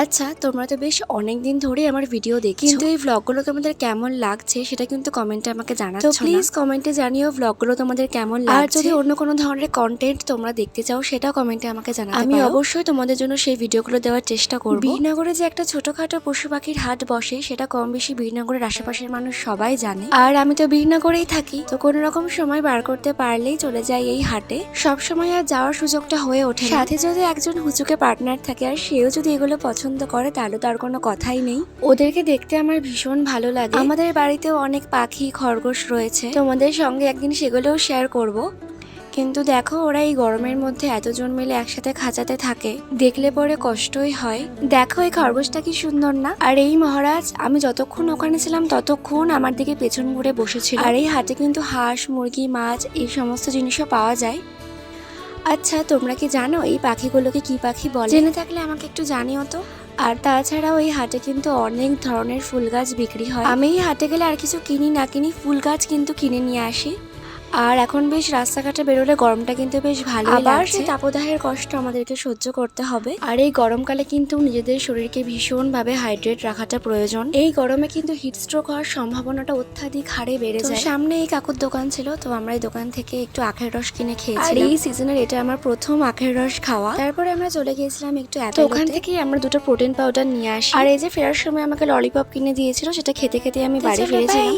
আচ্ছা, তোমরা তো বেশ অনেকদিন ধরেই আমার ভিডিও দেখছো, কিন্তু এই ভ্লগগুলো তোমাদের কেমন লাগছে সেটা কিন্তু কমেন্টে আমাকে জানাচ্ছ না। তো প্লিজ কমেন্টে জানিও ভ্লগগুলো তোমাদের কেমন লাগছে। আর যদি অন্য কোনো ধরনের কন্টেন্ট তোমরা দেখতে চাও সেটাও কমেন্টে আমাকে জানাতে পারো। আমি অবশ্যই তোমাদের জন্য সেই ভিডিওগুলো দেওয়ার চেষ্টা করব। বীরনগরে যে একটা ছোটখাটো পশু পাখির হাট বসে সেটা কম বেশি বীরনগরের আশেপাশের মানুষ সবাই জানে। আর আমি তো বীরনগরেই থাকি, তো কোনো রকম সময় বার করতে পারলেই চলে যাই এই হাটে। সব সময় আর যাওয়ার সুযোগটা হয়ে ওঠে। সাথে যদি একজন হুচুকে পার্টনার থাকে আর সেও যদি এগুলো পছন্দ করে তাহলে তো আর কোনো কথাই নেই। ওদেরকে দেখতে আমার ভীষণ ভালো লাগে। আমাদের বাড়িতেও অনেক পাখি খরগোশ রয়েছে, তোমাদের সঙ্গে একদিন সেগুলোও শেয়ার করব। কিন্তু দেখো ওরা এই গরমের মধ্যে এতজন মিলে একসাথে খাঁচাতে থাকে, দেখলে পরে কষ্টই হয়। দেখো এই খরগোশটা কি সুন্দর না? আর এই মহারাজ, আমি যতক্ষণ ওখানে ছিলাম ততক্ষণ আমার দিকে পেছন ঘুরে বসেছিল। আর এই হাটে কিন্তু হাঁস, মুরগি, মাছ এই সমস্ত জিনিসও পাওয়া যায়। আচ্ছা, তোমরা কি জানো এই পাখিগুলোকে কি পাখি বলে? জেনে থাকলে আমাকে একটু জানিও তো। আর তাছাড়াও এই হাটে কিন্তু অনেক ধরনের ফুল গাছ বিক্রি হয়। আমি এই হাটে গেলে আর কিছু কিনি না কিনি, ফুল গাছ কিন্তু কিনে নিয়ে আসি। আর এখন বেশ রাস্তাঘাটে বেরোলে গরমটা কিন্তু বেশ ভালো লাগছে। আবার সেই তাপদাহের কষ্ট আমাদেরকে সহ্য করতে হবে। আর এই গরমকালে কিন্তু নিজেদের শরীরকে ভীষণভাবে হাইড্রেট রাখাটা প্রয়োজন। এই গরমে কিন্তু হিটস্ট্রোক হওয়ার সম্ভাবনাটা অত্যাধিক হারে বেড়ে যায়। সামনে এই কাকুর দোকান ছিল, তো আমরা এই দোকান থেকে একটু আখের রস কিনে খেয়েছি। আর এই সিজনের এটা আমার প্রথম আখের রস খাওয়া। তারপরে আমরা চলে গিয়েছিলাম একটু অ্যাপেল। ওখান থেকেই আমরা দুটো প্রোটিন পাউডার নিয়ে আসি। আর এই যে ফেরার সময় আমাকে ললিপপ কিনে দিয়েছিল, সেটা খেতে খেতে আমি বাড়ি ফিরেছিলাম।